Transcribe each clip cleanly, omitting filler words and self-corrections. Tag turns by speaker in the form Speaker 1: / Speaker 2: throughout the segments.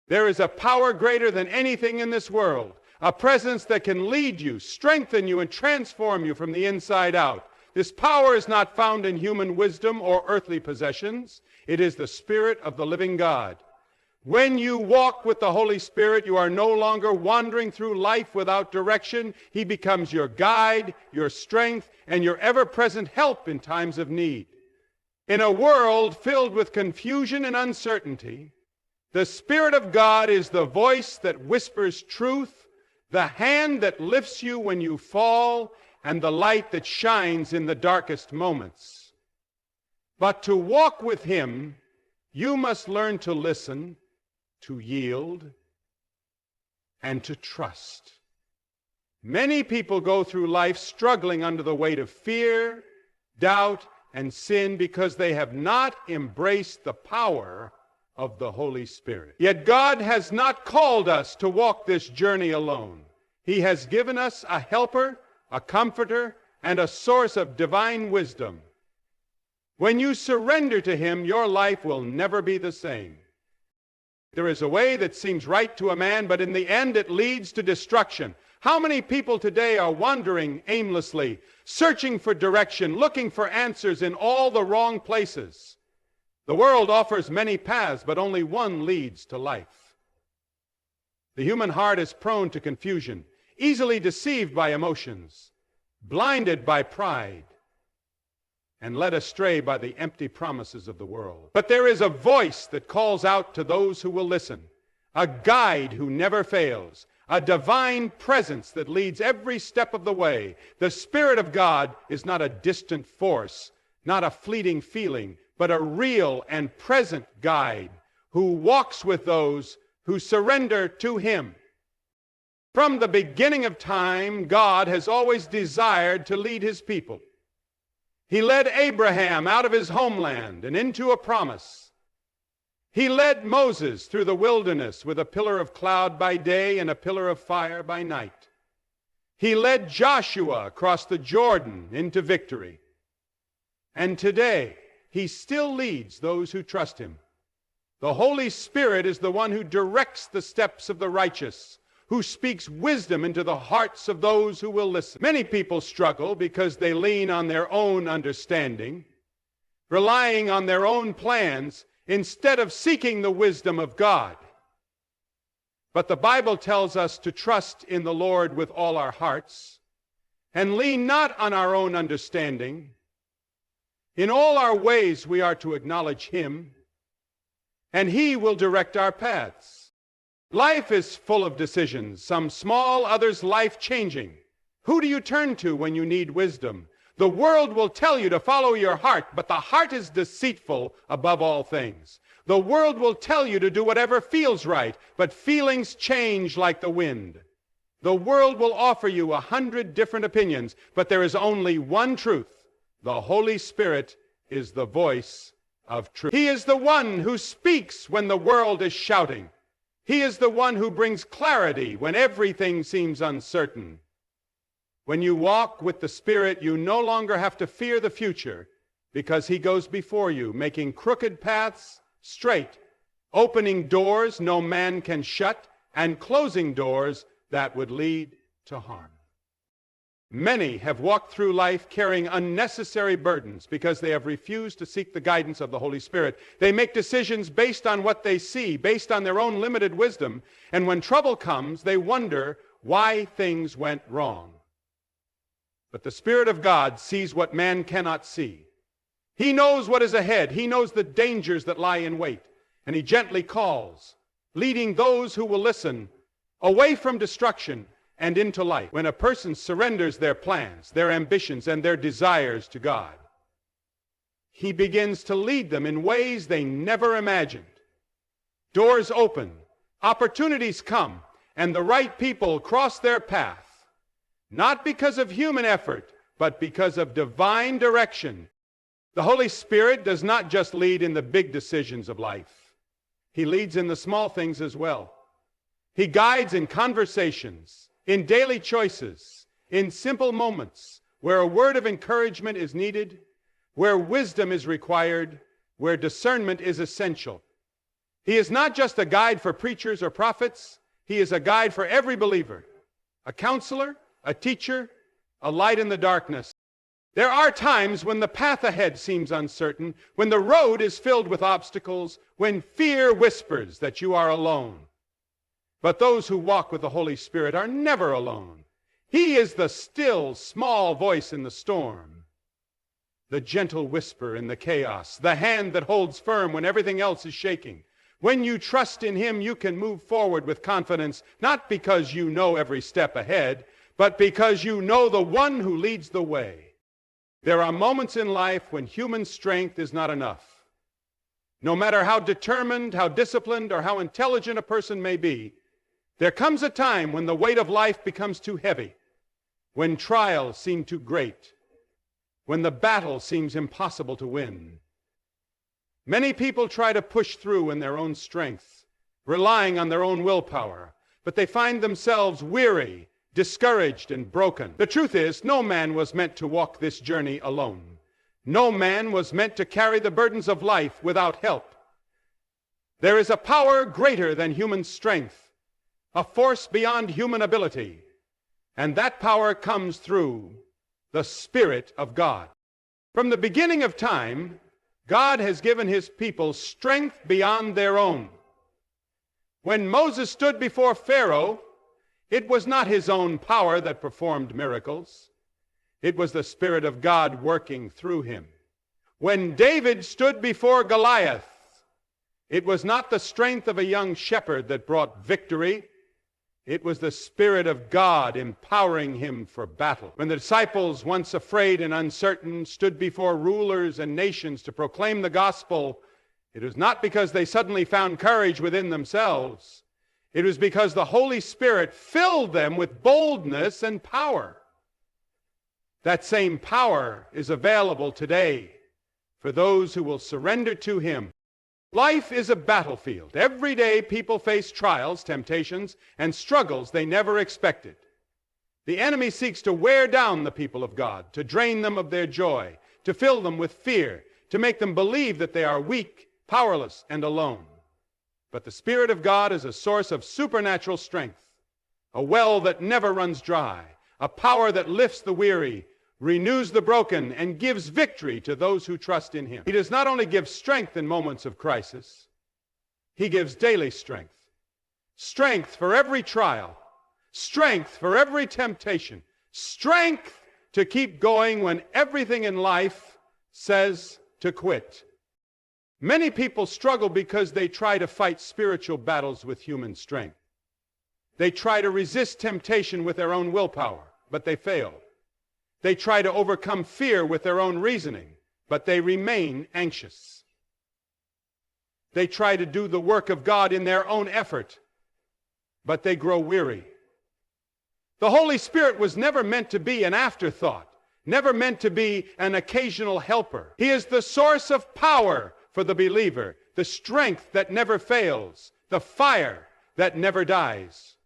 Speaker 1: There is a power greater than anything in this world, a presence that can lead you, strengthen you, and transform you from the inside out. This power is not found in human wisdom or earthly possessions. It is the Spirit of the living God. When you walk with the Holy Spirit, you are no longer wandering through life without direction. He becomes your guide, your strength, and your ever-present help in times of need. In a world filled with confusion and uncertainty, the Spirit of God is the voice that whispers truth, the hand that lifts you when you fall, and the light that shines in the darkest moments. But to walk with Him, you must learn to listen, to yield, and to trust. Many people go through life struggling under the weight of fear, doubt, and sin because they have not embraced the power of the Holy Spirit. Yet God has not called us to walk this journey alone. He has given us a helper, a comforter, and a source of divine wisdom. When you surrender to Him, your life will never be the same. There is a way that seems right to a man, but in the end it leads to destruction. How many people today are wandering aimlessly, searching for direction, looking for answers in all the wrong places? The world offers many paths, but only one leads to life. The human heart is prone to confusion, easily deceived by emotions, blinded by pride, and led astray by the empty promises of the world. But there is a voice that calls out to those who will listen, a guide who never fails, a divine presence that leads every step of the way. The Spirit of God is not a distant force, not a fleeting feeling, but a real and present guide who walks with those who surrender to Him. From the beginning of time, God has always desired to lead His people. He led Abraham out of his homeland and into a promise. He led Moses through the wilderness with a pillar of cloud by day and a pillar of fire by night. He led Joshua across the Jordan into victory. And today, He still leads those who trust Him. The Holy Spirit is the one who directs the steps of the righteous, who speaks wisdom into the hearts of those who will listen. Many people struggle because they lean on their own understanding, relying on their own plans, instead of seeking the wisdom of God. But the Bible tells us to trust in the Lord with all our hearts, and lean not on our own understanding. In all our ways we are to acknowledge Him, and He will direct our paths. Life is full of decisions, some small, others life-changing. Who do you turn to when you need wisdom? The world will tell you to follow your heart, but the heart is deceitful above all things. The world will tell you to do whatever feels right, but feelings change like the wind. The world will offer you 100 different opinions, but there is only one truth. The Holy Spirit is the voice of truth. He is the one who speaks when the world is shouting. He is the one who brings clarity when everything seems uncertain. When you walk with the Spirit, you no longer have to fear the future because He goes before you, making crooked paths straight, opening doors no man can shut, and closing doors that would lead to harm. Many have walked through life carrying unnecessary burdens because they have refused to seek the guidance of the Holy Spirit. They make decisions based on what they see, based on their own limited wisdom, and when trouble comes, they wonder why things went wrong. But the Spirit of God sees what man cannot see. He knows what is ahead. He knows the dangers that lie in wait, and He gently calls, leading those who will listen away from destruction and into life. When a person surrenders their plans, their ambitions, and their desires to God, He begins to lead them in ways they never imagined. Doors open, opportunities come, and the right people cross their path, not because of human effort, but because of divine direction. The Holy Spirit does not just lead in the big decisions of life. He leads in the small things as well. He guides in conversations, in daily choices, in simple moments, where a word of encouragement is needed, where wisdom is required, where discernment is essential. He is not just a guide for preachers or prophets. He is a guide for every believer, a counselor, a teacher, a light in the darkness. There are times when the path ahead seems uncertain, when the road is filled with obstacles, when fear whispers that you are alone. But those who walk with the Holy Spirit are never alone. He is the still, small voice in the storm, the gentle whisper in the chaos, the hand that holds firm when everything else is shaking. When you trust in Him, you can move forward with confidence, not because you know every step ahead, but because you know the one who leads the way. There are moments in life when human strength is not enough. No matter how determined, how disciplined, or how intelligent a person may be, there comes a time when the weight of life becomes too heavy, when trials seem too great, when the battle seems impossible to win. Many people try to push through in their own strength, relying on their own willpower, but they find themselves weary, discouraged, and broken. The truth is, no man was meant to walk this journey alone. No man was meant to carry the burdens of life without help. There is a power greater than human strength, a force beyond human ability, and that power comes through the Spirit of God. From the beginning of time, God has given His people strength beyond their own. When Moses stood before Pharaoh, it was not his own power that performed miracles. It was the Spirit of God working through him. When David stood before Goliath, it was not the strength of a young shepherd that brought victory. It was the Spirit of God empowering him for battle. When the disciples, once afraid and uncertain, stood before rulers and nations to proclaim the gospel, it was not because they suddenly found courage within themselves. It was because the Holy Spirit filled them with boldness and power. That same power is available today for those who will surrender to Him. Life is a battlefield. Every day people face trials, temptations, and struggles they never expected. The enemy seeks to wear down the people of God, to drain them of their joy, to fill them with fear, to make them believe that they are weak, powerless, and alone. But the Spirit of God is a source of supernatural strength, a well that never runs dry, a power that lifts the weary, renews the broken, and gives victory to those who trust in Him. He does not only give strength in moments of crisis, He gives daily strength. Strength for every trial, strength for every temptation, strength to keep going when everything in life says to quit. Many people struggle because they try to fight spiritual battles with human strength. They try to resist temptation with their own willpower, but they fail. They try to overcome fear with their own reasoning, but they remain anxious. They try to do the work of God in their own effort, but they grow weary. The Holy Spirit was never meant to be an afterthought, never meant to be an occasional helper. He is the source of power for the believer, the strength that never fails, the fire that never dies.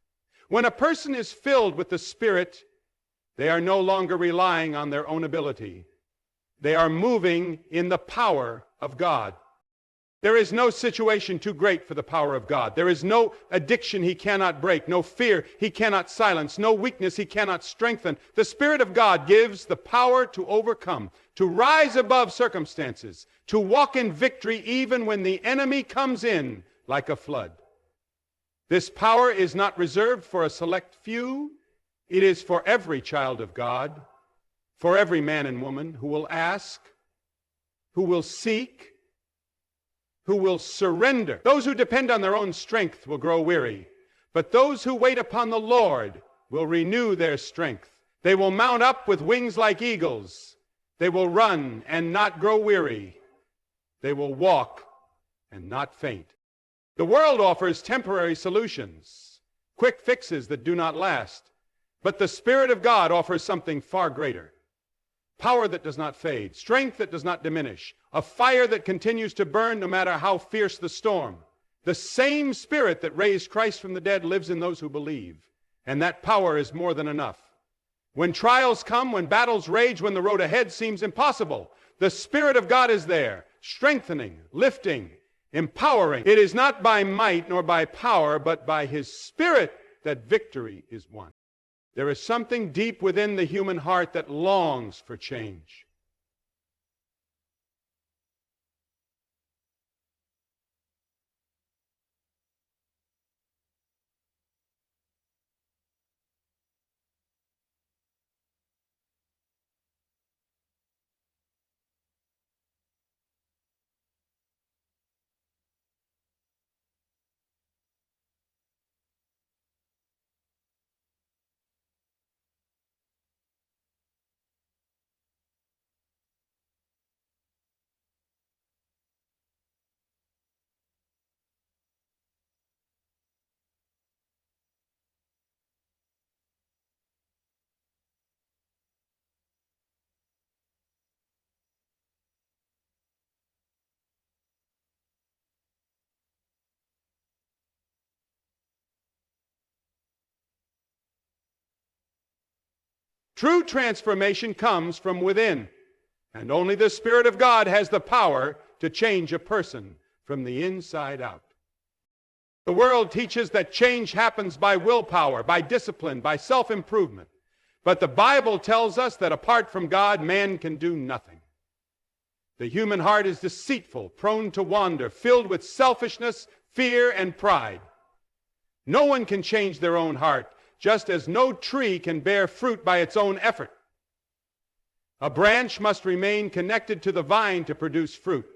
Speaker 1: When a person is filled with the Spirit, they are no longer relying on their own ability. They are moving in the power of God. There is no situation too great for the power of God. There is no addiction He cannot break, no fear He cannot silence, no weakness He cannot strengthen. The Spirit of God gives the power to overcome, to rise above circumstances, to walk in victory even when the enemy comes in like a flood. This power is not reserved for a select few. It is for every child of God, for every man and woman who will ask, who will seek, who will surrender. Those who depend on their own strength will grow weary, but those who wait upon the Lord will renew their strength. They will mount up with wings like eagles. They will run and not grow weary. They will walk and not faint. The world offers temporary solutions, quick fixes that do not last. But the Spirit of God offers something far greater. Power that does not fade, strength that does not diminish, a fire that continues to burn no matter how fierce the storm. The same Spirit that raised Christ from the dead lives in those who believe, and that power is more than enough. When trials come, when battles rage, when the road ahead seems impossible, the Spirit of God is there, strengthening, lifting, empowering. It is not by might nor by power, but by His Spirit that victory is won. There is something deep within the human heart that longs for change. True transformation comes from within, and only the Spirit of God has the power to change a person from the inside out. The world teaches that change happens by willpower, by discipline, by self-improvement. But the Bible tells us that apart from God, man can do nothing. The human heart is deceitful, prone to wander, filled with selfishness, fear, and pride. No one can change their own heart, just as no tree can bear fruit by its own effort. A branch must remain connected to the vine to produce fruit.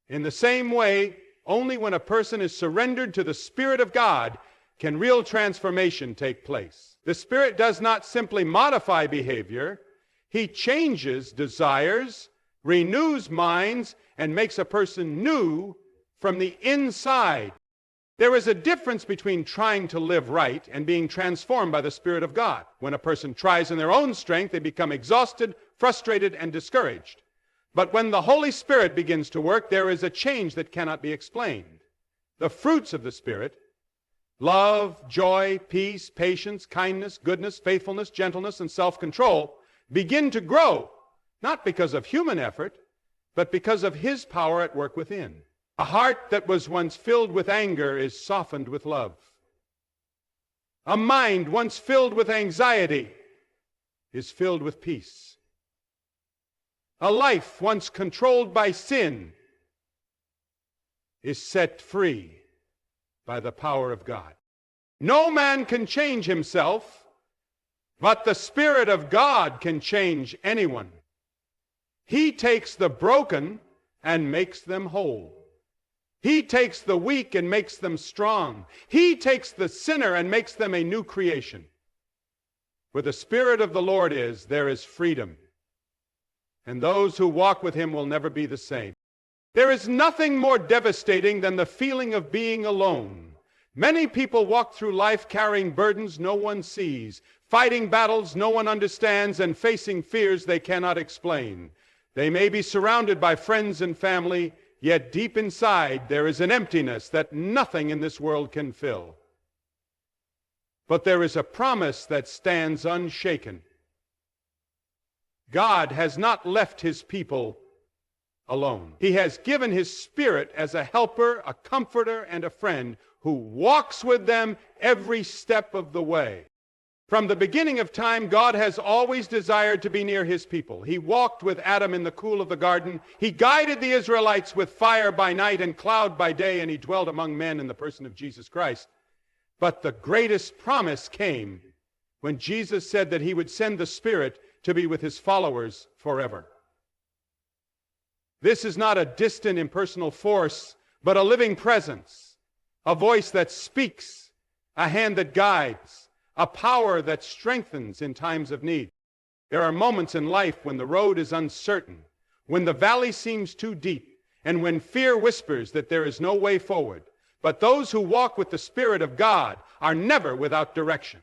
Speaker 1: In the same way, only when a person is surrendered to the Spirit of God can real transformation take place. The Spirit does not simply modify behavior. He changes desires, renews minds, and makes a person new from the inside. There is a difference between trying to live right and being transformed by the Spirit of God. When a person tries in their own strength, they become exhausted, frustrated, and discouraged. But when the Holy Spirit begins to work, there is a change that cannot be explained. The fruits of the Spirit, love, joy, peace, patience, kindness, goodness, faithfulness, gentleness, and self-control, begin to grow, not because of human effort, but because of His power at work within. A heart that was once filled with anger is softened with love. A mind once filled with anxiety is filled with peace. A life once controlled by sin is set free by the power of God. No man can change himself, but the Spirit of God can change anyone. He takes the broken and makes them whole. He takes the weak and makes them strong. He takes the sinner and makes them a new creation. Where the Spirit of the Lord is, there is freedom. And those who walk with Him will never be the same. There is nothing more devastating than the feeling of being alone. Many people walk through life carrying burdens no one sees, fighting battles no one understands, and facing fears they cannot explain. They may be surrounded by friends and family, yet deep inside there is an emptiness that nothing in this world can fill. But there is a promise that stands unshaken. God has not left His people alone. He has given His Spirit as a helper, a comforter, and a friend who walks with them every step of the way. From the beginning of time, God has always desired to be near His people. He walked with Adam in the cool of the garden. He guided the Israelites with fire by night and cloud by day, and He dwelt among men in the person of Jesus Christ. But the greatest promise came when Jesus said that He would send the Spirit to be with His followers forever. This is not a distant, impersonal force, but a living presence, a voice that speaks, a hand that guides, a power that strengthens in times of need. There are moments in life when the road is uncertain, when the valley seems too deep, and when fear whispers that there is no way forward. But those who walk with the Spirit of God are never without direction.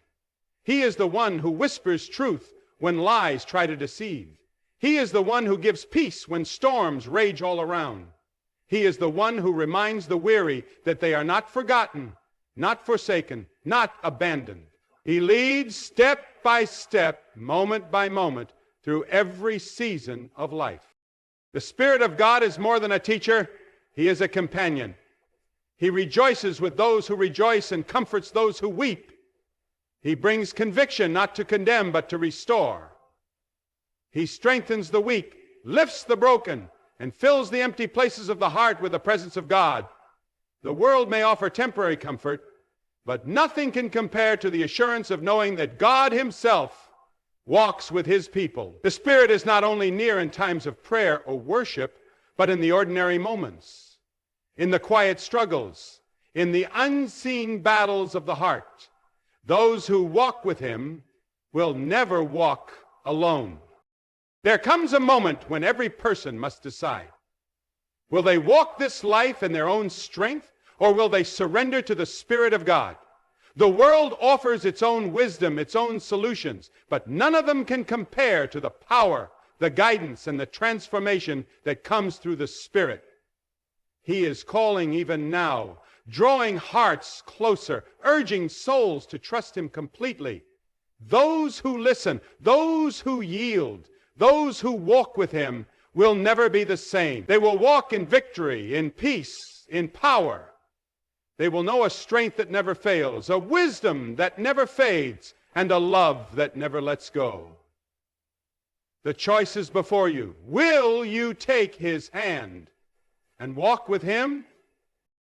Speaker 1: He is the one who whispers truth when lies try to deceive. He is the one who gives peace when storms rage all around. He is the one who reminds the weary that they are not forgotten, not forsaken, not abandoned. He leads step by step, moment by moment, through every season of life. The Spirit of God is more than a teacher. He is a companion. He rejoices with those who rejoice and comforts those who weep. He brings conviction not to condemn but to restore. He strengthens the weak, lifts the broken, and fills the empty places of the heart with the presence of God. The world may offer temporary comfort, but nothing can compare to the assurance of knowing that God himself walks with his people. The Spirit is not only near in times of prayer or worship, but in the ordinary moments, in the quiet struggles, in the unseen battles of the heart. Those who walk with him will never walk alone. There comes a moment when every person must decide. Will they walk this life in their own strength, or will they surrender to the Spirit of God? The world offers its own wisdom, its own solutions, but none of them can compare to the power, the guidance, and the transformation that comes through the Spirit. He is calling even now, drawing hearts closer, urging souls to trust him completely. Those who listen, those who yield, those who walk with him will never be the same. They will walk in victory, in peace, in power. They will know a strength that never fails, a wisdom that never fades, and a love that never lets go. The choice is before you. Will you take his hand and walk with him,